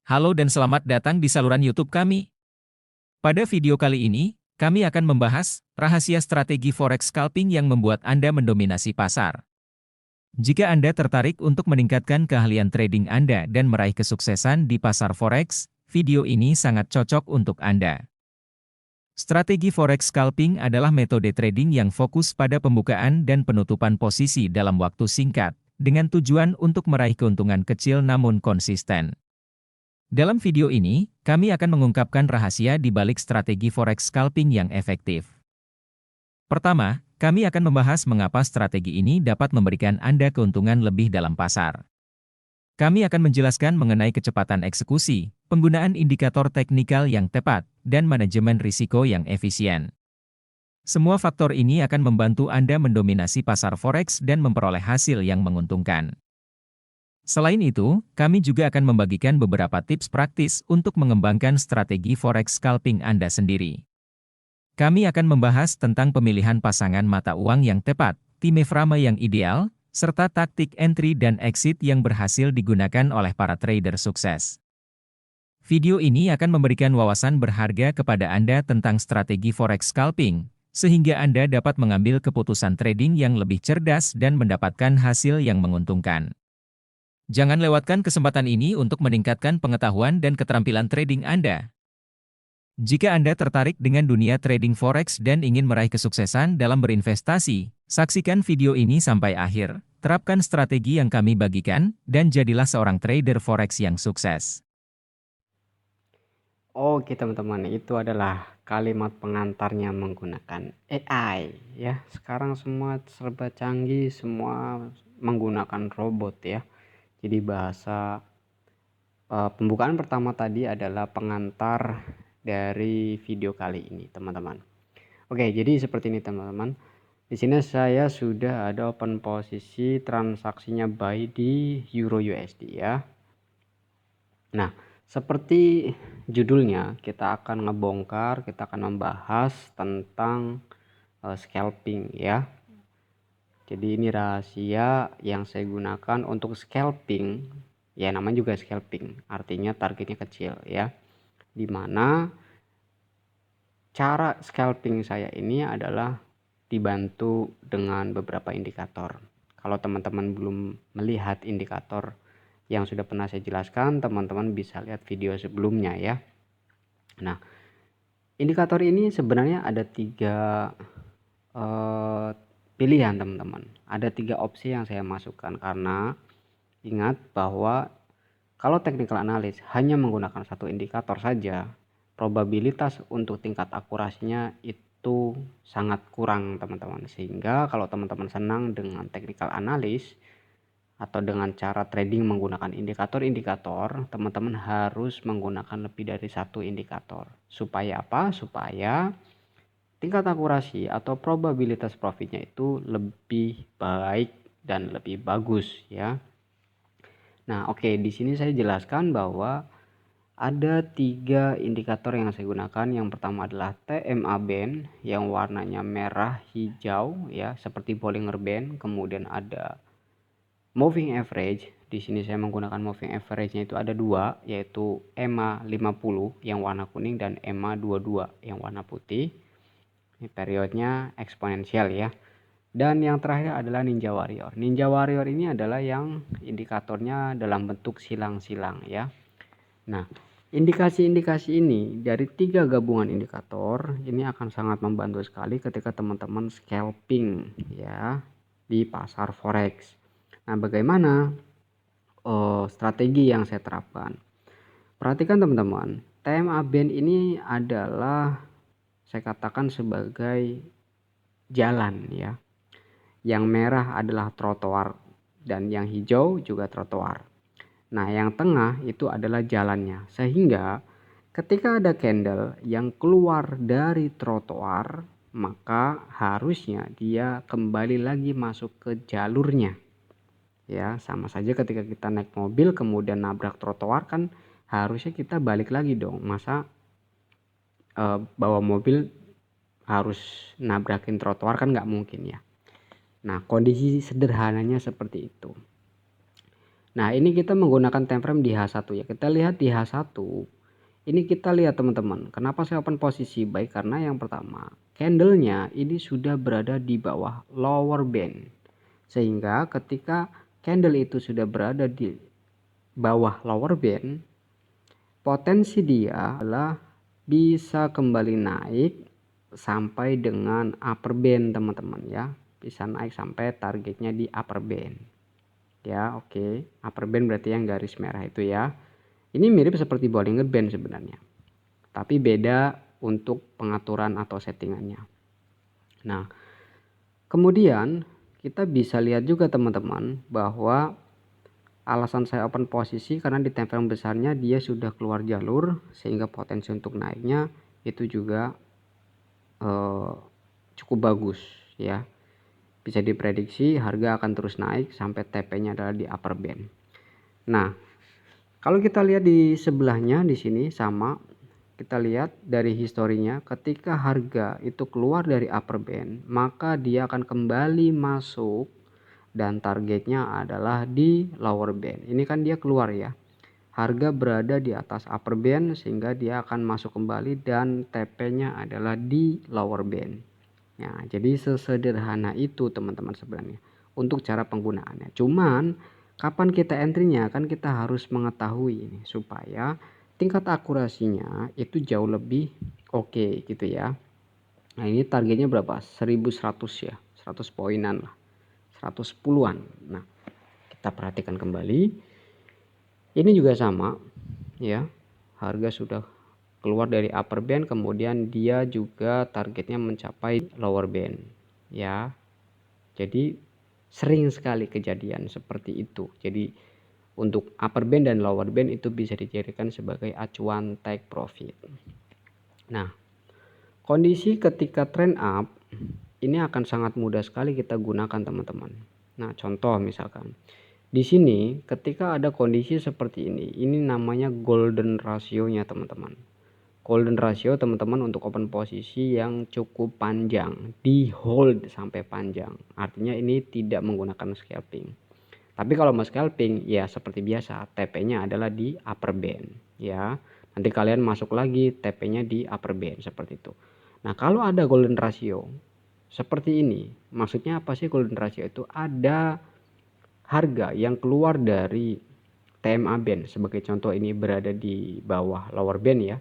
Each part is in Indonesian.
Halo dan selamat datang di saluran YouTube kami. Pada video kali ini, kami akan membahas rahasia strategi forex scalping yang membuat Anda mendominasi pasar. Jika Anda tertarik untuk meningkatkan keahlian trading Anda dan meraih kesuksesan di pasar forex, video ini sangat cocok untuk Anda. Strategi forex scalping adalah metode trading yang fokus pada pembukaan dan penutupan posisi dalam waktu singkat, dengan tujuan untuk meraih keuntungan kecil namun konsisten. Dalam video ini, kami akan mengungkapkan rahasia di balik strategi forex scalping yang efektif. Pertama, kami akan membahas mengapa strategi ini dapat memberikan Anda keuntungan lebih dalam pasar. Kami akan menjelaskan mengenai kecepatan eksekusi, penggunaan indikator teknikal yang tepat, dan manajemen risiko yang efisien. Semua faktor ini akan membantu Anda mendominasi pasar forex dan memperoleh hasil yang menguntungkan. Selain itu, kami juga akan membagikan beberapa tips praktis untuk mengembangkan strategi forex scalping Anda sendiri. Kami akan membahas tentang pemilihan pasangan mata uang yang tepat, time frame yang ideal, serta taktik entry dan exit yang berhasil digunakan oleh para trader sukses. Video ini akan memberikan wawasan berharga kepada Anda tentang strategi forex scalping, sehingga Anda dapat mengambil keputusan trading yang lebih cerdas dan mendapatkan hasil yang menguntungkan. Jangan lewatkan kesempatan ini untuk meningkatkan pengetahuan dan keterampilan trading Anda. Jika Anda tertarik dengan dunia trading forex dan ingin meraih kesuksesan dalam berinvestasi, saksikan video ini sampai akhir, terapkan strategi yang kami bagikan, dan jadilah seorang trader forex yang sukses. Oke teman-teman, itu adalah kalimat pengantarnya menggunakan AI ya. Sekarang semua serba canggih, semua menggunakan robot ya. Jadi bahasa pembukaan pertama tadi adalah pengantar dari video kali ini teman-teman. Oke, jadi seperti ini teman-teman. Di sini saya sudah ada open posisi transaksinya buy di Euro USD ya. Nah, seperti judulnya, kita akan ngebongkar, kita akan membahas tentang scalping ya. Jadi ini rahasia yang saya gunakan untuk scalping. Ya, namanya juga scalping, artinya targetnya kecil ya. Dimana cara scalping saya ini adalah dibantu dengan beberapa indikator. Kalau teman-teman belum melihat indikator yang sudah pernah saya jelaskan, teman-teman bisa lihat video sebelumnya ya. Nah, indikator ini sebenarnya ada tiga pilihan teman-teman. Ada tiga opsi yang saya masukkan karena ingat bahwa kalau technical analysis hanya menggunakan satu indikator saja, probabilitas untuk tingkat akurasinya itu sangat kurang teman-teman. Sehingga kalau teman-teman senang dengan technical analysis atau dengan cara trading menggunakan indikator-indikator, teman-teman harus menggunakan lebih dari satu indikator. Supaya apa? Supaya tingkat akurasi atau probabilitas profitnya itu lebih baik dan lebih bagus ya. Nah, oke, di sini saya jelaskan bahwa ada tiga indikator yang saya gunakan. Yang pertama adalah TMA band yang warnanya merah hijau ya, seperti Bollinger Band. Kemudian ada moving average. Di sini saya menggunakan moving average-nya itu ada dua, yaitu EMA 50 yang warna kuning dan EMA 22 yang warna putih. Ini periodnya eksponensial ya. Dan yang terakhir adalah Ninja Warrior. Ninja Warrior ini adalah yang indikatornya dalam bentuk silang-silang ya. Nah, indikasi-indikasi ini dari tiga gabungan indikator ini akan sangat membantu sekali ketika teman-teman scalping ya di pasar forex. Nah, bagaimana strategi yang saya terapkan? Perhatikan teman-teman, TMA band ini adalah saya katakan sebagai jalan ya. Yang merah adalah trotoar dan yang hijau juga trotoar. Nah, yang tengah itu adalah jalannya. Sehingga ketika ada candle yang keluar dari trotoar, maka harusnya dia kembali lagi masuk ke jalurnya. Ya, sama saja ketika kita naik mobil kemudian nabrak trotoar kan harusnya kita balik lagi dong. Masa bawa mobil harus nabrakin trotoar kan nggak mungkin ya. Nah, kondisi sederhananya seperti itu. Nah, ini kita menggunakan time frame di H1 ya. Kita lihat di H1. Ini kita lihat teman-teman. Kenapa saya open posisi? Baik, karena yang pertama, candlenya ini sudah berada di bawah lower band. Sehingga ketika candle itu sudah berada di bawah lower band, potensi dia adalah bisa kembali naik sampai dengan upper band teman-teman ya. Bisa naik sampai targetnya di upper band. Ya, oke. Upper band berarti yang garis merah itu ya. Ini mirip seperti Bollinger Band sebenarnya. Tapi beda untuk pengaturan atau settingannya. Nah, kemudian kita bisa lihat juga teman-teman bahwa alasan saya open posisi karena di time frame besarnya dia sudah keluar jalur sehingga potensi untuk naiknya itu juga cukup bagus ya. Bisa diprediksi harga akan terus naik sampai TP-nya adalah di upper band. Nah, kalau kita lihat di sebelahnya di sini sama, kita lihat dari historinya ketika harga itu keluar dari upper band, maka dia akan kembali masuk dan targetnya adalah di lower band. Ini kan dia keluar ya. Harga berada di atas upper band sehingga dia akan masuk kembali dan TP-nya adalah di lower band. Ya, jadi sesederhana itu teman-teman sebenarnya untuk cara penggunaannya. Cuman kapan kita entry-nya kan kita harus mengetahui ini supaya tingkat akurasinya itu jauh lebih oke gitu ya. Nah, ini targetnya berapa? 1100 ya. 100 poinan lah. 110-an. Nah, kita perhatikan kembali. Ini juga sama ya. Harga sudah keluar dari upper band, kemudian dia juga targetnya mencapai lower band ya. Jadi sering sekali kejadian seperti itu. Jadi untuk upper band dan lower band itu bisa dijadikan sebagai acuan take profit. Nah, kondisi ketika trend up ini akan sangat mudah sekali kita gunakan teman-teman. Nah, contoh misalkan di sini ketika ada kondisi seperti ini namanya golden ratio-nya teman-teman. Golden ratio teman-teman untuk open posisi yang cukup panjang, di hold sampai panjang. Artinya ini tidak menggunakan scalping. Tapi kalau mau scalping ya seperti biasa, TP-nya adalah di upper band ya. Nanti kalian masuk lagi TP-nya di upper band seperti itu. Nah, kalau ada golden ratio seperti ini, maksudnya apa sih golden ratio itu? Ada harga yang keluar dari TMA band, sebagai contoh ini berada di bawah lower band ya.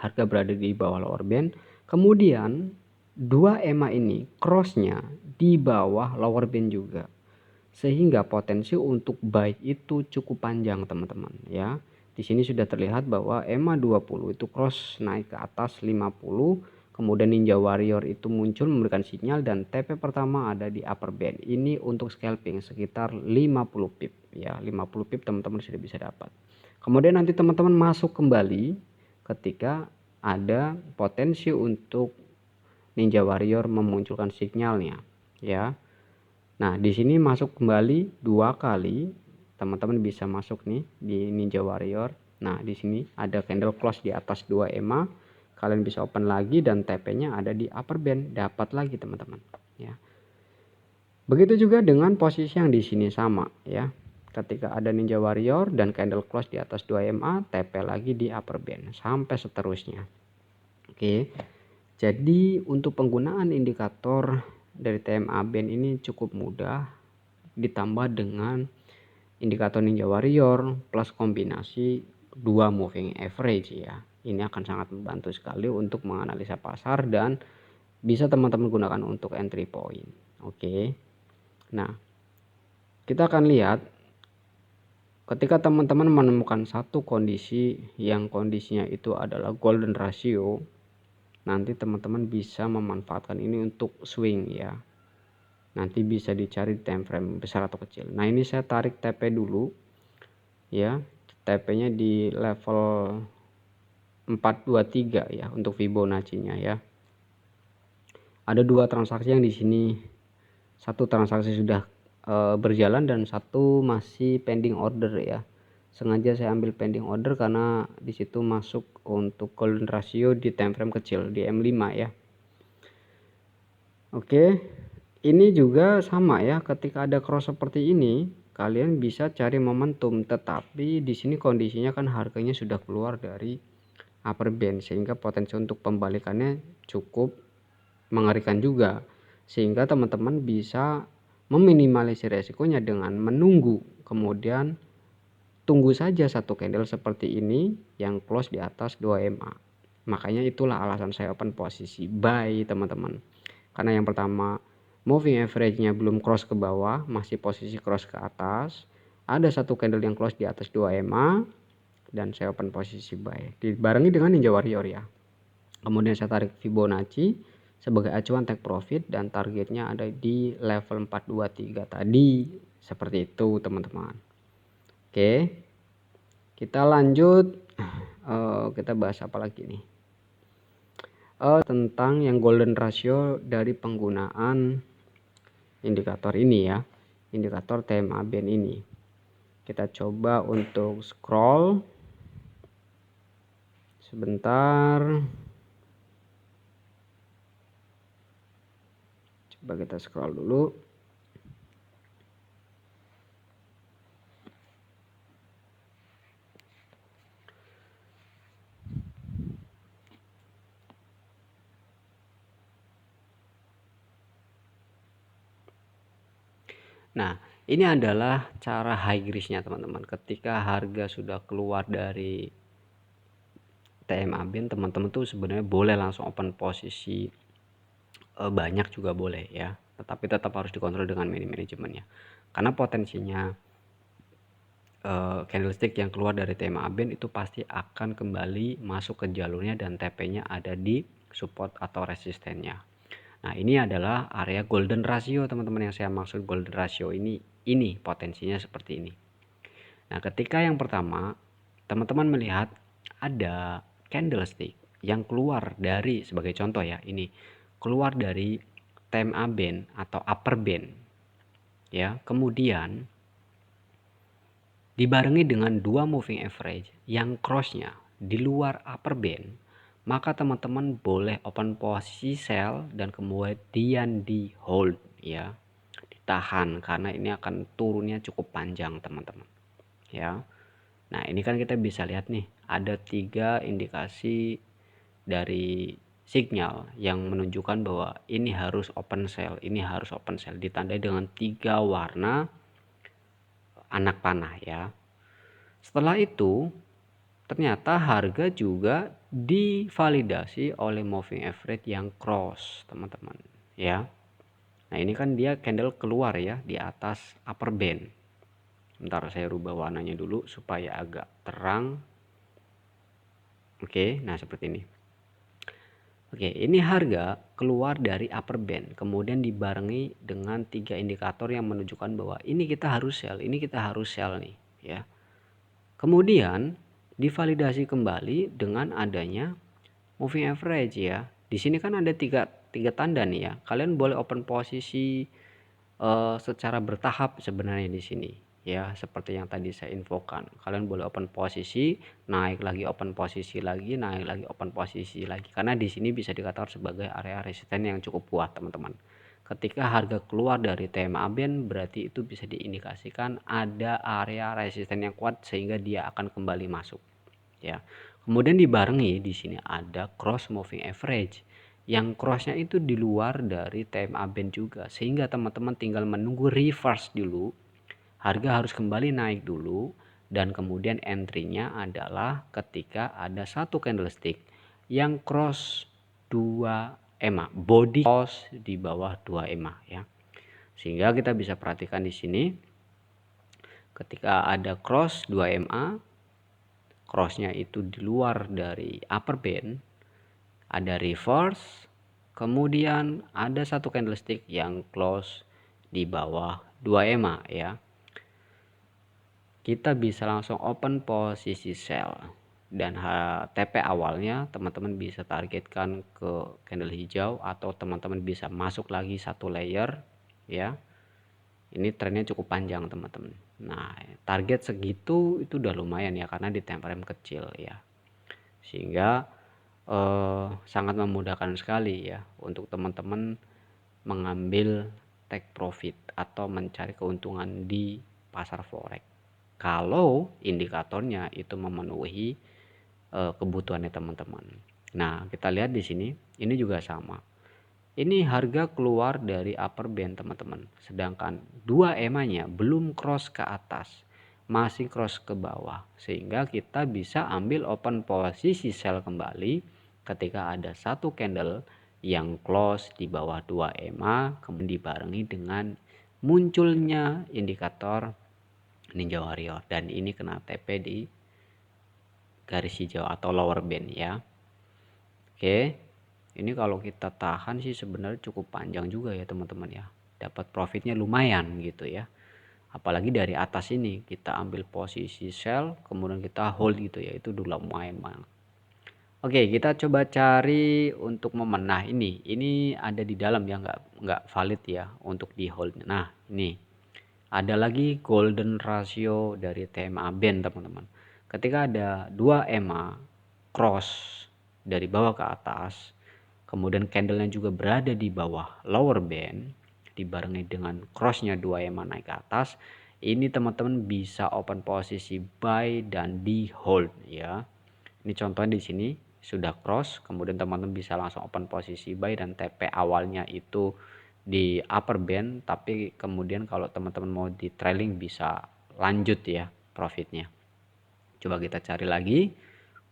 Harga berada di bawah lower band, kemudian dua EMA ini crossnya di bawah lower band juga, sehingga potensi untuk buy itu cukup panjang teman-teman ya. Di sini sudah terlihat bahwa EMA 20 itu cross naik ke atas 50, kemudian Ninja Warrior itu muncul memberikan sinyal dan TP pertama ada di upper band. Ini untuk scalping sekitar 50 pip ya, 50 pip teman-teman sudah bisa dapat. Kemudian nanti teman-teman masuk kembali ketika ada potensi untuk Ninja Warrior memunculkan sinyalnya ya. Nah, di sini masuk kembali 2 kali. Teman-teman bisa masuk nih di Ninja Warrior. Nah, di sini ada candle close di atas 2 EMA. Kalian bisa open lagi dan TP-nya ada di upper band, dapat lagi teman-teman ya. Begitu juga dengan posisi yang di sini sama ya. Ketika ada Ninja Warrior dan candle close di atas 2 EMA, TP lagi di upper band sampai seterusnya. Oke. Jadi untuk penggunaan indikator dari TMA band ini cukup mudah, ditambah dengan indikator Ninja Warrior plus kombinasi 2 moving average ya. Ini akan sangat membantu sekali untuk menganalisa pasar dan bisa teman-teman gunakan untuk entry point. Oke. Nah, kita akan lihat ketika teman-teman menemukan satu kondisi yang kondisinya itu adalah golden ratio, nanti teman-teman bisa memanfaatkan ini untuk swing ya. Nanti bisa dicari time frame besar atau kecil. Nah, ini saya tarik TP dulu ya. TP-nya di level 423 ya untuk Fibonacci-nya ya. Ada 2 transaksi yang di sini. Satu transaksi sudah berjalan dan satu masih pending order ya. Sengaja saya ambil pending order karena di situ masuk untuk golden ratio di time frame kecil di M5 ya. Oke, ini juga sama ya, ketika ada cross seperti ini kalian bisa cari momentum, tetapi di sini kondisinya kan harganya sudah keluar dari upper band sehingga potensi untuk pembalikannya cukup mengerikan juga, sehingga teman-teman bisa meminimalisir resikonya dengan menunggu, kemudian tunggu saja satu candle seperti ini yang close di atas 2 MA. Makanya itulah alasan saya open posisi buy teman-teman, karena yang pertama moving average-nya belum cross ke bawah, masih posisi cross ke atas, ada satu candle yang close di atas 2 MA, dan saya open posisi buy dibarengi dengan Ninja Warrior ya. Kemudian saya tarik Fibonacci sebagai acuan take profit dan targetnya ada di level 423 tadi. Seperti itu teman-teman. Oke, kita lanjut. Kita bahas apa lagi nih? Tentang yang golden ratio dari penggunaan indikator ini ya, indikator TMA band ini. Kita coba untuk scroll sebentar. Coba kita scroll dulu. Nah, ini adalah cara high risk-nya teman-teman. Ketika harga sudah keluar dari TMA band, teman-teman tuh sebenarnya boleh langsung open posisi banyak juga boleh ya. Tetapi tetap harus dikontrol dengan manajemennya. Karena potensinya candlestick yang keluar dari TMA band itu pasti akan kembali masuk ke jalurnya dan TP-nya ada di support atau resistennya. Nah, ini adalah area golden ratio teman-teman, yang saya maksud golden ratio ini potensinya seperti ini. Nah, ketika yang pertama teman-teman melihat ada candlestick yang keluar dari, sebagai contoh ya, ini keluar dari TMA band atau upper band ya, kemudian dibarengi dengan dua moving average yang crossnya di luar upper band, maka teman-teman boleh open posisi sell dan kemudian di hold ya, ditahan karena ini akan turunnya cukup panjang teman-teman ya. Nah, ini kan kita bisa lihat nih ada 3 indikasi dari sinyal yang menunjukkan bahwa ini harus open sell, ini harus open sell, ditandai dengan 3 warna anak panah ya. Setelah itu ternyata harga juga divalidasi oleh moving average yang cross teman-teman ya. Nah, ini kan dia candle keluar ya di atas upper band. Bentar, saya rubah warnanya dulu supaya agak terang. Oke, nah seperti ini. Oke, ini harga keluar dari upper band, kemudian dibarengi dengan 3 indikator yang menunjukkan bahwa ini kita harus sell, ini kita harus sell nih ya. Kemudian divalidasi kembali dengan adanya moving average ya. Di sini kan ada tiga tanda nih ya. Kalian boleh open posisi secara bertahap sebenarnya di sini ya, seperti yang tadi saya infokan. Kalian boleh open posisi, naik lagi open posisi lagi, naik lagi open posisi lagi, karena di sini bisa dikatakan sebagai area resisten yang cukup kuat teman-teman. Ketika harga keluar dari TMA band, berarti itu bisa diindikasikan ada area resisten yang kuat sehingga dia akan kembali masuk ya. Kemudian dibarengi di sini ada cross moving average yang crossnya itu di luar dari TMA band juga, sehingga teman-teman tinggal menunggu reverse dulu, harga harus kembali naik dulu, dan kemudian entry-nya adalah ketika ada satu candlestick yang cross 2 EMA, body cross di bawah 2 EMA ya. Sehingga kita bisa perhatikan di sini ketika ada cross 2 EMA, crossnya itu di luar dari upper band, ada reverse, kemudian ada satu candlestick yang close di bawah 2 EMA ya. Kita bisa langsung open posisi sell, dan TP awalnya teman-teman bisa targetkan ke candle hijau, atau teman-teman bisa masuk lagi satu layer ya. Ini trennya cukup panjang teman-teman. Nah, target segitu itu udah lumayan ya, karena di time frame kecil ya, sehingga sangat memudahkan sekali ya untuk teman-teman mengambil take profit atau mencari keuntungan di pasar forex. Kalau indikatornya itu memenuhi kebutuhannya teman-teman. Nah, kita lihat di sini, ini juga sama. Ini harga keluar dari upper band teman-teman. Sedangkan 2 EMA-nya belum cross ke atas, masih cross ke bawah. Sehingga kita bisa ambil open posisi sell kembali ketika ada satu candle yang close di bawah 2 EMA, kemudian dibarengi dengan munculnya indikator Ninja Warrior, dan ini kena TP di garis hijau atau lower band ya. Oke, ini kalau kita tahan sih sebenarnya cukup panjang juga ya teman-teman ya, dapat profitnya lumayan gitu ya. Apalagi dari atas ini kita ambil posisi sell kemudian kita hold gitu ya, itu dulu lumayan banget. Oke, kita coba cari untuk momen. Nah, ini ada di dalam ya, nggak valid ya untuk di hold. Nah, ini ada lagi golden ratio dari TMA band teman-teman. Ketika ada 2 EMA cross dari bawah ke atas, kemudian candlenya juga berada di bawah lower band, dibarengi dengan crossnya 2 EMA naik ke atas, ini teman-teman bisa open posisi buy dan di hold ya. Ini contohnya di sini sudah cross, kemudian teman-teman bisa langsung open posisi buy dan TP awalnya itu di upper band, tapi kemudian kalau teman-teman mau di trailing bisa lanjut ya profitnya. Coba kita cari lagi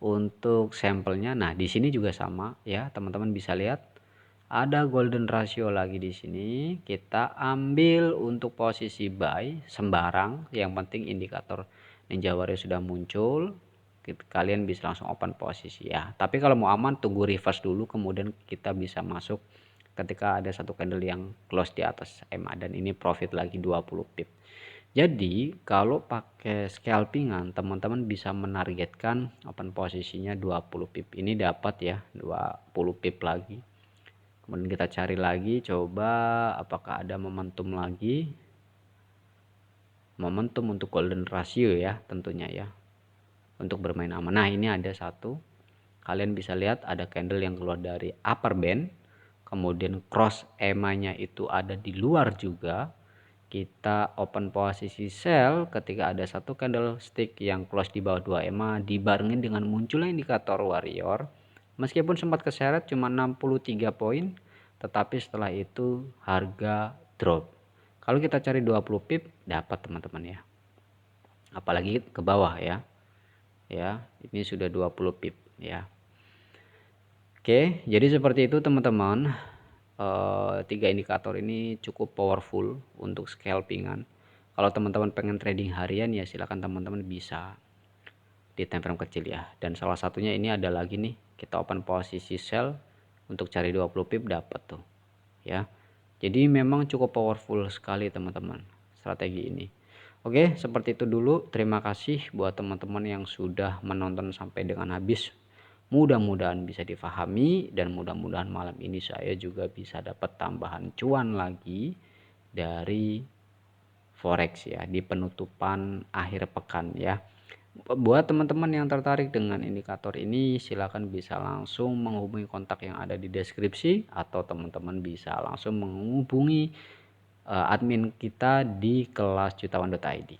untuk sampelnya. Nah, di sini juga sama ya, teman-teman bisa lihat ada golden ratio lagi di sini. Kita ambil untuk posisi buy sembarang, yang penting indikator Ninja Warrior sudah muncul. Kalian bisa langsung open posisi ya. Tapi kalau mau aman tunggu reverse dulu, kemudian kita bisa masuk ketika ada satu candle yang close di atas EMA, dan ini profit lagi 20 pip. Jadi kalau pakai scalpingan teman-teman bisa menargetkan open posisinya 20 pip. Ini dapat ya 20 pip lagi. Kemudian kita cari lagi, coba apakah ada momentum lagi. Momentum untuk golden ratio ya tentunya ya, untuk bermain aman. Nah, ini ada satu, kalian bisa lihat ada candle yang keluar dari upper band, kemudian cross EMA-nya itu ada di luar juga. Kita open posisi sell ketika ada satu candlestick yang close di bawah 2 EMA dibarengin dengan munculnya indikator warrior. Meskipun sempat keseret cuma 63 poin, tetapi setelah itu harga drop. Kalau kita cari 20 pip dapat teman-teman ya. Apalagi ke bawah ya. Ya, ini sudah 20 pip ya. Oke, jadi seperti itu teman-teman. Tiga indikator ini cukup powerful untuk scalpingan. Kalau teman-teman pengen trading harian ya silakan teman-teman bisa di time frame kecil ya. Dan salah satunya ini ada lagi nih, kita open posisi sell untuk cari 20 pip dapat tuh ya. Jadi memang cukup powerful sekali teman-teman strategi ini. Oke, seperti itu dulu. Terima kasih buat teman-teman yang sudah menonton sampai dengan habis. Mudah-mudahan bisa difahami dan mudah-mudahan malam ini saya juga bisa dapat tambahan cuan lagi dari forex ya di penutupan akhir pekan ya. Buat teman-teman yang tertarik dengan indikator ini silakan bisa langsung menghubungi kontak yang ada di deskripsi, atau teman-teman bisa langsung menghubungi admin kita di kelas jutawan.id.